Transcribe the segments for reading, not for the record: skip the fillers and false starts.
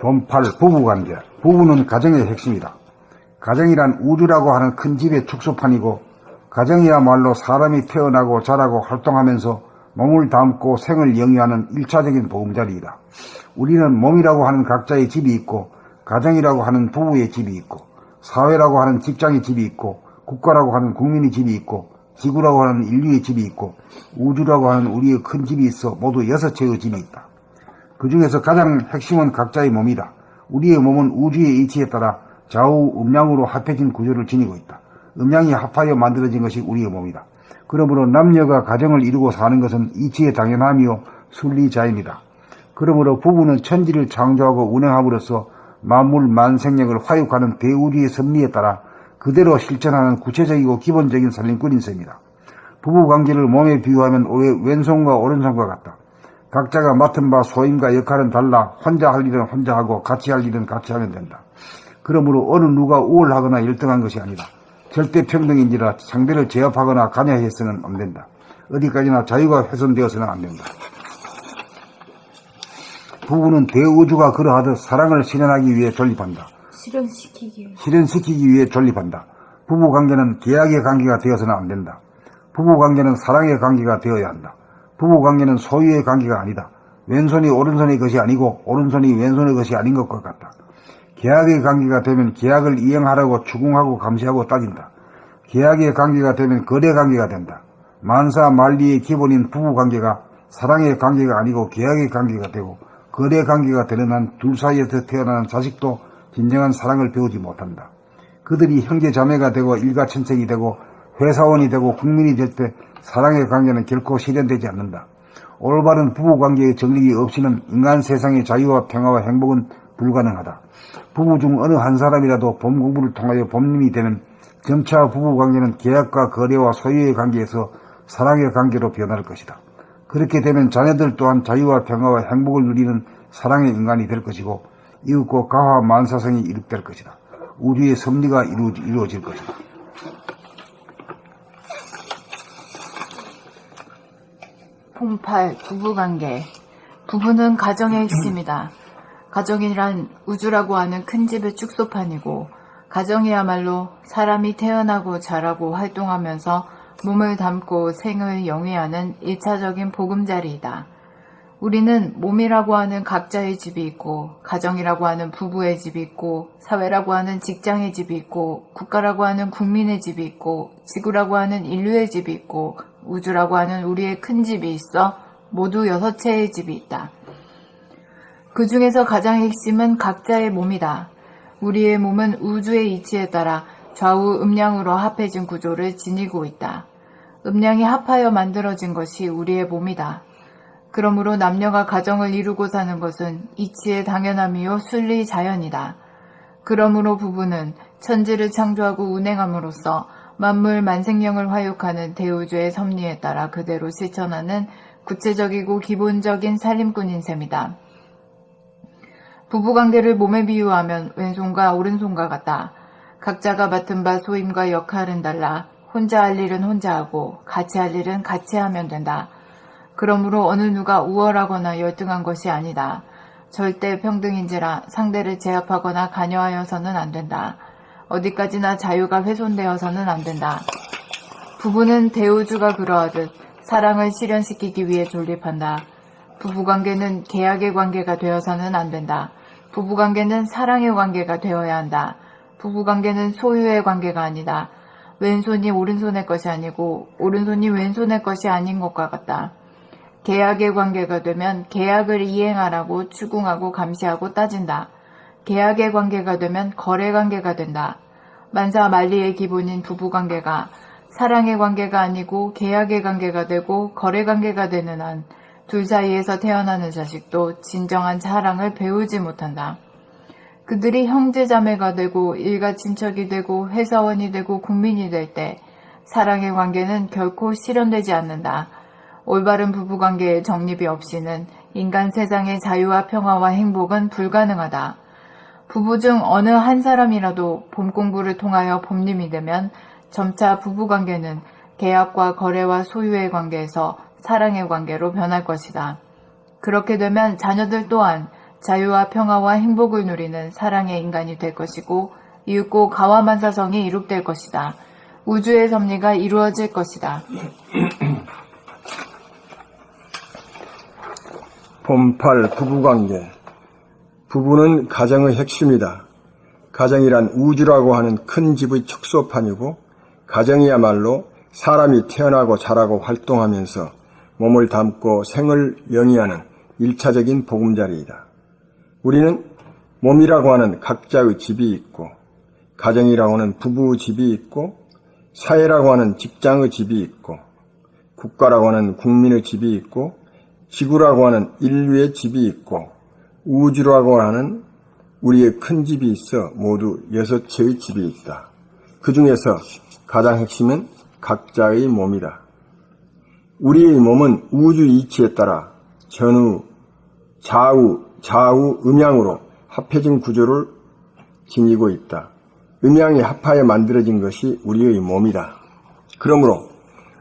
돈팔 부부관계. 부부는 가정의 핵심이다. 가정이란 우주라고 하는 큰 집의 축소판이고, 가정이야말로 사람이 태어나고 자라고 활동하면서 몸을 담고 생을 영위하는 1차적인 보금자리이다. 우리는 몸이라고 하는 각자의 집이 있고, 가정이라고 하는 부부의 집이 있고, 사회라고 하는 직장의 집이 있고, 국가라고 하는 국민의 집이 있고, 지구라고 하는 인류의 집이 있고, 우주라고 하는 우리의 큰 집이 있어 모두 6채의 집이 있다. 그 중에서 가장 핵심은 각자의 몸이다. 우리의 몸은 우주의 이치에 따라 좌우 음양으로 합해진 구조를 지니고 있다. 음양이 합하여 만들어진 것이 우리의 몸이다. 그러므로 남녀가 가정을 이루고 사는 것은 이치의 당연함이요 순리자입니다. 그러므로 부부는 천지를 창조하고 운행함으로써 만물 만생력을 화육하는 대우주의 섭리에 따라 그대로 실천하는 구체적이고 기본적인 살림꾼인 셈이다. 부부관계를 몸에 비유하면 왼손과 오른손과 같다. 각자가 맡은 바 소임과 역할은 달라 혼자 할 일은 혼자 하고 같이 할 일은 같이 하면 된다. 그러므로 어느 누가 우월하거나 1등한 것이 아니다. 절대 평등인지라 상대를 제압하거나 관여해서는 안 된다. 어디까지나 자유가 훼손되어서는 안 된다. 부부는 대우주가 그러하듯 사랑을 실현하기 위해 존립한다. 실현시키기 위해 존립한다. 부부관계는 계약의 관계가 되어서는 안 된다. 부부관계는 사랑의 관계가 되어야 한다. 부부관계는 소유의 관계가 아니다. 왼손이 오른손의 것이 아니고 오른손이 왼손의 것이 아닌 것과 같다. 계약의 관계가 되면 계약을 이행하라고 추궁하고 감시하고 따진다. 계약의 관계가 되면 거래 관계가 된다. 만사 만리의 기본인 부부관계가 사랑의 관계가 아니고 계약의 관계가 되고 거래 관계가 되는 한 둘 사이에서 태어나는 자식도 진정한 사랑을 배우지 못한다. 그들이 형제 자매가 되고 일가천생이 되고 회사원이 되고 국민이 될 때 사랑의 관계는 결코 실현되지 않는다. 올바른 부부관계의 정립이 없이는 인간 세상의 자유와 평화와 행복은 불가능하다. 부부 중 어느 한 사람이라도 법 공부를 통하여 법님이 되면 점차 부부관계는 계약과 거래와 소유의 관계에서 사랑의 관계로 변할 것이다. 그렇게 되면 자녀들 또한 자유와 평화와 행복을 누리는 사랑의 인간이 될 것이고 이웃과 가화 만사성이 이룩될 것이다. 우주의 섭리가 이루어질 것이다. 폰팔 부부관계. 부부는 가정의 핵심이다. 가정이란 우주라고 하는 큰 집의 축소판이고 가정이야말로 사람이 태어나고 자라고 활동하면서 몸을 담고 생을 영위하는 1차적인 보금자리이다. 우리는 몸이라고 하는 각자의 집이 있고 가정이라고 하는 부부의 집이 있고 사회라고 하는 직장의 집이 있고 국가라고 하는 국민의 집이 있고 지구라고 하는 인류의 집이 있고 우주라고 하는 우리의 큰 집이 있어 모두 6채의 집이 있다. 그 중에서 가장 핵심은 각자의 몸이다. 우리의 몸은 우주의 이치에 따라 좌우 음양으로 합해진 구조를 지니고 있다. 음양이 합하여 만들어진 것이 우리의 몸이다. 그러므로 남녀가 가정을 이루고 사는 것은 이치의 당연함이요 순리 자연이다. 그러므로 부부는 천지를 창조하고 운행함으로써 만물 만생령을 화육하는 대우주의 섭리에 따라 그대로 실천하는 구체적이고 기본적인 살림꾼인 셈이다. 부부관계를 몸에 비유하면 왼손과 오른손과 같다. 각자가 맡은 바 소임과 역할은 달라 혼자 할 일은 혼자 하고 같이 할 일은 같이 하면 된다. 그러므로 어느 누가 우월하거나 열등한 것이 아니다. 절대 평등인지라 상대를 제압하거나 관여하여서는 안 된다. 어디까지나 자유가 훼손되어서는 안 된다. 부부는 대우주가 그러하듯 사랑을 실현시키기 위해 존립한다. 부부관계는 계약의 관계가 되어서는 안 된다. 부부관계는 사랑의 관계가 되어야 한다. 부부관계는 소유의 관계가 아니다. 왼손이 오른손의 것이 아니고 오른손이 왼손의 것이 아닌 것과 같다. 계약의 관계가 되면 계약을 이행하라고 추궁하고 감시하고 따진다. 계약의 관계가 되면 거래 관계가 된다. 만사 만리의 기본인 부부관계가 사랑의 관계가 아니고 계약의 관계가 되고 거래 관계가 되는 한 둘 사이에서 태어나는 자식도 진정한 사랑을 배우지 못한다. 그들이 형제자매가 되고 일가친척이 되고 회사원이 되고 국민이 될 때 사랑의 관계는 결코 실현되지 않는다. 올바른 부부관계의 정립이 없이는 인간 세상의 자유와 평화와 행복은 불가능하다. 부부 중 어느 한 사람이라도 법 공부를 통하여 법님이 되면 점차 부부관계는 계약과 거래와 소유의 관계에서 사랑의 관계로 변할 것이다. 그렇게 되면 자녀들 또한 자유와 평화와 행복을 누리는 사랑의 인간이 될 것이고 이윽고 가와만사성이 이룩될 것이다. 우주의 섭리가 이루어질 것이다. 봄8 부부관계. 부부는 가정의 핵심이다. 가정이란 우주라고 하는 큰 집의 축소판이고 가정이야말로 사람이 태어나고 자라고 활동하면서 몸을 담고 생을 영위하는 1차적인 보금자리이다. 우리는 몸이라고 하는 각자의 집이 있고 가정이라고 하는 부부의 집이 있고 사회라고 하는 직장의 집이 있고 국가라고 하는 국민의 집이 있고 지구라고 하는 인류의 집이 있고 우주라고 하는 우리의 큰 집이 있어 모두 6채의 집이 있다. 그 중에서 가장 핵심은 각자의 몸이다. 우리의 몸은 우주 이치에 따라 전후, 좌우, 음양으로 합해진 구조를 지니고 있다. 음양이 합하여 만들어진 것이 우리의 몸이다. 그러므로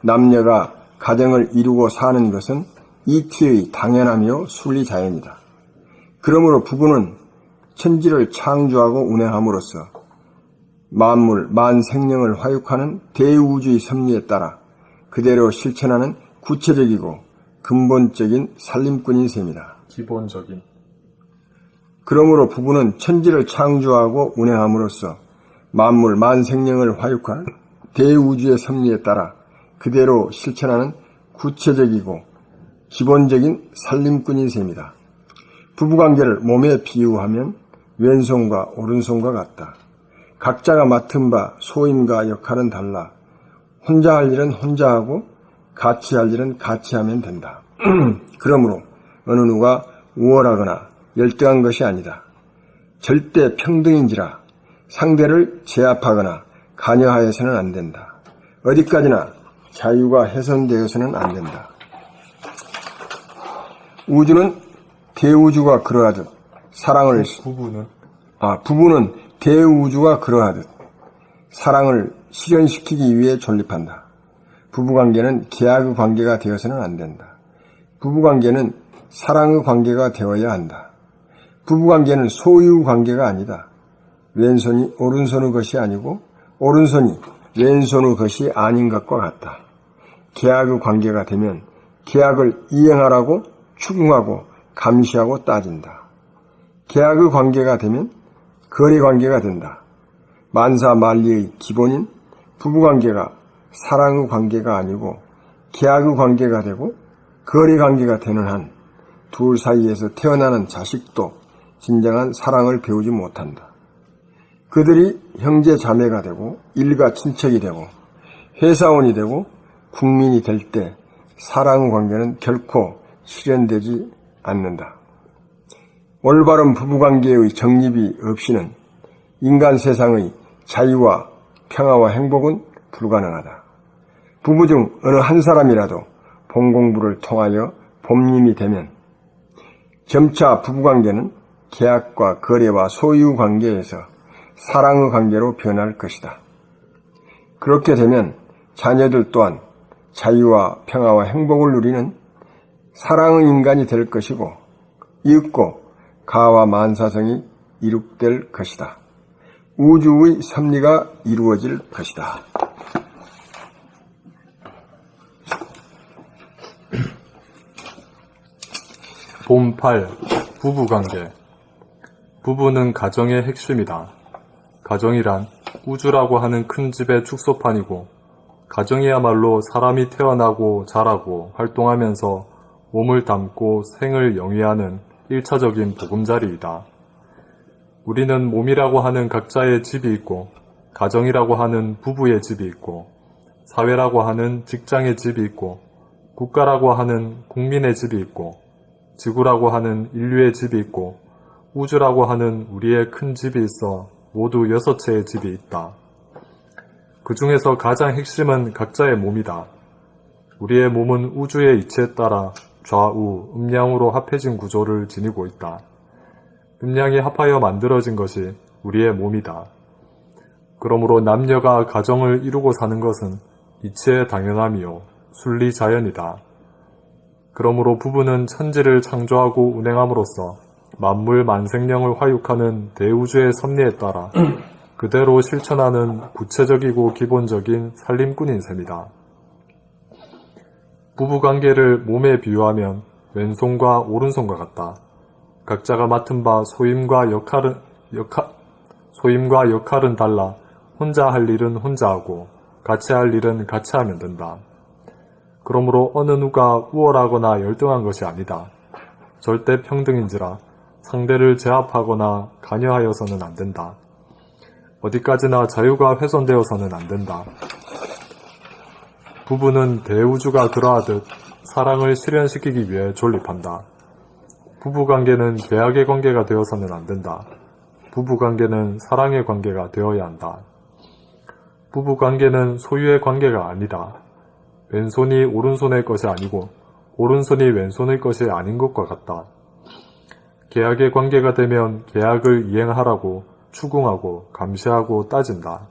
남녀가 가정을 이루고 사는 것은 이치의 당연하며 순리자연이다. 그러므로 부부는 천지를 창조하고 운행함으로써 만물, 만생령을 화육하는 대우주의 섭리에 따라 그대로 실천하는 구체적이고 근본적인 살림꾼인 셈이다. 기본적인. 그러므로 부부는 천지를 창조하고 운행함으로써 만물, 만생령을 화육하는 대우주의 섭리에 따라 그대로 실천하는 구체적이고 기본적인 살림꾼인 셈이다. 부부관계를 몸에 비유하면 왼손과 오른손과 같다. 각자가 맡은 바 소임과 역할은 달라 혼자 할 일은 혼자 하고 같이 할 일은 같이 하면 된다. 그러므로 어느 누가 우월하거나 열등한 것이 아니다. 절대 평등인지라 상대를 제압하거나 관여하여서는 안 된다. 어디까지나 자유가 훼손되어서는 안 된다. 우주는 대우주가 그러하듯 사랑을 부부는 대우주가 그러하듯 사랑을 실현시키기 위해 존립한다. 부부관계는 계약의 관계가 되어서는 안 된다. 부부관계는 사랑의 관계가 되어야 한다. 부부관계는 소유 관계가 아니다. 왼손이 오른손의 것이 아니고 오른손이 왼손의 것이 아닌 것과 같다. 계약의 관계가 되면 계약을 이행하라고 추궁하고 감시하고 따진다. 계약의 관계가 되면 거래 관계가 된다. 만사만리의 기본인 부부관계가 사랑의 관계가 아니고 계약의 관계가 되고 거래 관계가 되는 한 둘 사이에서 태어나는 자식도 진정한 사랑을 배우지 못한다. 그들이 형제 자매가 되고 일가 친척이 되고 회사원이 되고 국민이 될 때 사랑의 관계는 결코 실현되지 않는다. 올바른 부부관계의 정립이 없이는 인간 세상의 자유와 평화와 행복은 불가능하다. 부부 중 어느 한 사람이라도 본공부를 통하여 봄님이 되면 점차 부부관계는 계약과 거래와 소유 관계에서 사랑의 관계로 변할 것이다. 그렇게 되면 자녀들 또한 자유와 평화와 행복을 누리는 사랑의 인간이 될 것이고 이윽고 가와 만사성이 이룩될 것이다. 우주의 섭리가 이루어질 것이다. 봄8 부부관계. 부부는 가정의 핵심이다. 가정이란 우주라고 하는 큰 집의 축소판이고 가정이야말로 사람이 태어나고 자라고 활동하면서 몸을 담고 생을 영위하는 1차적인 보금자리이다. 우리는 몸이라고 하는 각자의 집이 있고 가정이라고 하는 부부의 집이 있고 사회라고 하는 직장의 집이 있고 국가라고 하는 국민의 집이 있고 지구라고 하는 인류의 집이 있고 우주라고 하는 우리의 큰 집이 있어 모두 6채의 집이 있다. 그 중에서 가장 핵심은 각자의 몸이다. 우리의 몸은 우주의 이치에 따라 좌우, 음양으로 합해진 구조를 지니고 있다. 음양이 합하여 만들어진 것이 우리의 몸이다. 그러므로 남녀가 가정을 이루고 사는 것은 이치의 당연함이요 순리자연이다. 그러므로 부부는 천지를 창조하고 운행함으로써 만물 만생령을 화육하는 대우주의 섭리에 따라 그대로 실천하는 구체적이고 기본적인 살림꾼인 셈이다. 부부관계를 몸에 비유하면 왼손과 오른손과 같다. 각자가 맡은 바 소임과 역할은 달라 혼자 할 일은 혼자 하고 같이 할 일은 같이 하면 된다. 그러므로 어느 누가 우월하거나 열등한 것이 아니다. 절대 평등인지라 상대를 제압하거나 관여하여서는 안 된다. 어디까지나 자유가 훼손되어서는 안 된다. 부부는 대우주가 그러하듯 사랑을 실현시키기 위해 존립한다. 부부관계는 계약의 관계가 되어서는 안 된다. 부부관계는 사랑의 관계가 되어야 한다. 부부관계는 소유의 관계가 아니다. 왼손이 오른손의 것이 아니고 오른손이 왼손의 것이 아닌 것과 같다. 계약의 관계가 되면 계약을 이행하라고 추궁하고 감시하고 따진다.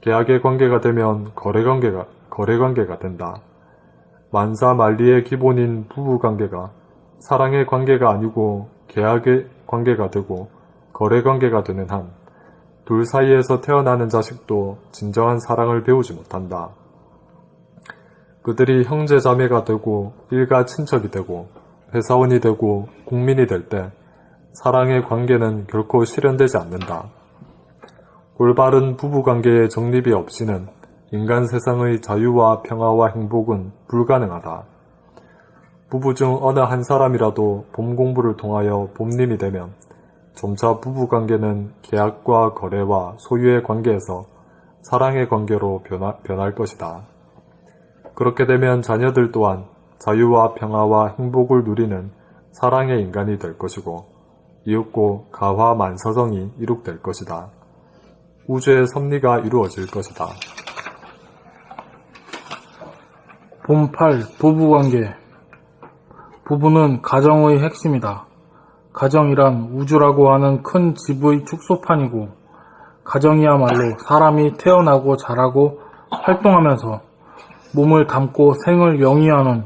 계약의 관계가 되면 거래관계가 된다. 만사만리의 기본인 부부관계가 사랑의 관계가 아니고 계약의 관계가 되고 거래관계가 되는 한 둘 사이에서 태어나는 자식도 진정한 사랑을 배우지 못한다. 그들이 형제자매가 되고 일가 친척이 되고 회사원이 되고 국민이 될 때 사랑의 관계는 결코 실현되지 않는다. 올바른 부부관계의 정립이 없이는 인간 세상의 자유와 평화와 행복은 불가능하다. 부부 중 어느 한 사람이라도 봄 공부를 통하여 봄님이 되면 점차 부부관계는 계약과 거래와 소유의 관계에서 사랑의 관계로 변할 것이다. 그렇게 되면 자녀들 또한 자유와 평화와 행복을 누리는 사랑의 인간이 될 것이고 이윽고 가화만사성이 이룩될 것이다. 우주의 섭리가 이루어질 것이다. 본 8. 부부관계. 부부는 가정의 핵심이다. 가정이란 우주라고 하는 큰 집의 축소판이고 가정이야말로 사람이 태어나고 자라고 활동하면서 몸을 담고 생을 영위하는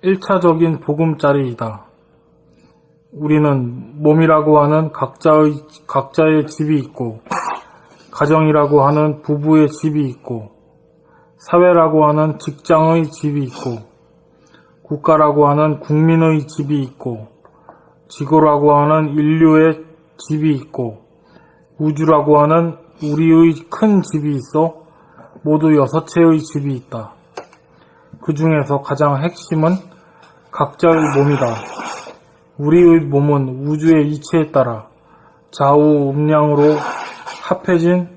1차적인 보금자리이다. 우리는 몸이라고 하는 각자의 집이 있고 가정이라고 하는 부부의 집이 있고 사회라고 하는 직장의 집이 있고 국가라고 하는 국민의 집이 있고 지구라고 하는 인류의 집이 있고 우주라고 하는 우리의 큰 집이 있어 모두 6채의 집이 있다. 그 중에서 가장 핵심은 각자의 몸이다. 우리의 몸은 우주의 이치에 따라 좌우 음량으로 합해진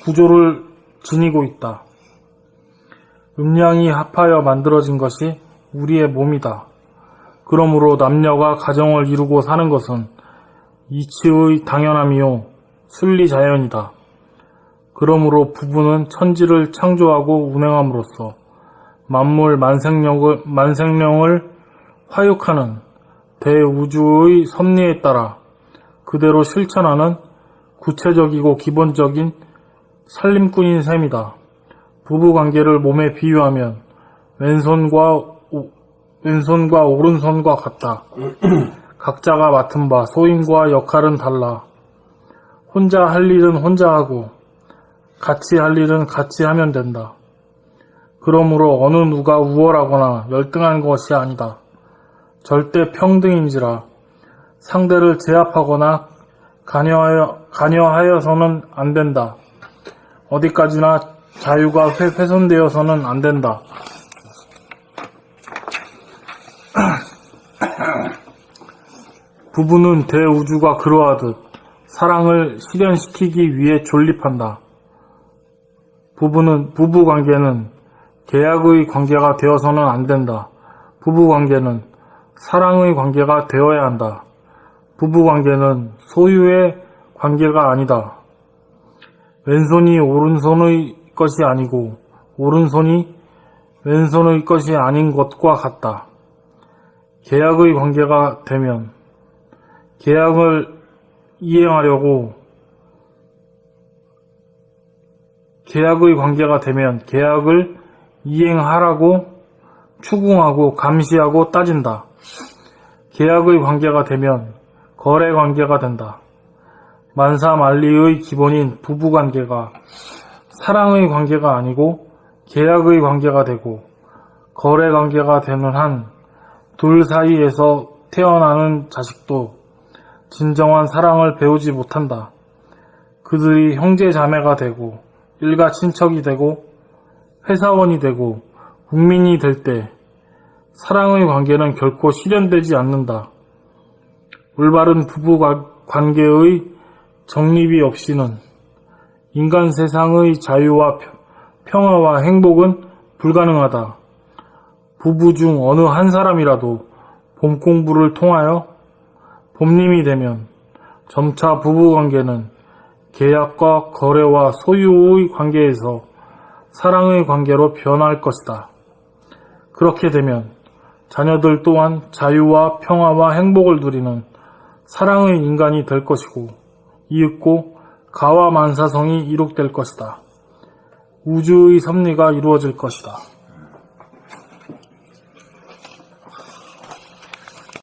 구조를 지니고 있다. 음량이 합하여 만들어진 것이 우리의 몸이다. 그러므로 남녀가 가정을 이루고 사는 것은 이치의 당연함이요 순리자연이다. 그러므로 부부는 천지를 창조하고 운행함으로써 만물 만생령을 화육하는 대우주의 섭리에 따라 그대로 실천하는 구체적이고 기본적인 살림꾼인 셈이다. 부부관계를 몸에 비유하면 왼손과 오른손과 같다. 각자가 맡은 바 소임과 역할은 달라. 혼자 할 일은 혼자 하고 같이 할 일은 같이 하면 된다. 그러므로 어느 누가 우월하거나 열등한 것이 아니다. 절대 평등인지라 상대를 제압하거나 관여하여서는 안 된다. 어디까지나 자유가 훼손되어서는 안 된다. 부부는 대우주가 그러하듯 사랑을 실현시키기 위해 존립한다. 부부관계는 계약의 관계가 되어서는 안 된다. 부부관계는 사랑의 관계가 되어야 한다. 부부관계는 소유의 관계가 아니다. 왼손이 오른손의 것이 아니고 오른손이 왼손의 것이 아닌 것과 같다. 계약의 관계가 되면 계약을 이행하려고 계약의 관계가 되면 계약을 이행하라고 추궁하고 감시하고 따진다. 계약의 관계가 되면 거래 관계가 된다. 만사만리의 기본인 부부관계가 사랑의 관계가 아니고 계약의 관계가 되고 거래 관계가 되는 한 둘 사이에서 태어나는 자식도 진정한 사랑을 배우지 못한다. 그들이 형제 자매가 되고 일가 친척이 되고 회사원이 되고 국민이 될 때 사랑의 관계는 결코 실현되지 않는다. 올바른 부부 관계의 정립이 없이는 인간 세상의 자유와 평화와 행복은 불가능하다. 부부 중 어느 한 사람이라도 봄 공부를 통하여 봄님이 되면 점차 부부 관계는 계약과 거래와 소유의 관계에서 사랑의 관계로 변할 것이다. 그렇게 되면 자녀들 또한 자유와 평화와 행복을 누리는 사랑의 인간이 될 것이고 이윽고 가와만사성이 이룩될 것이다. 우주의 섭리가 이루어질 것이다.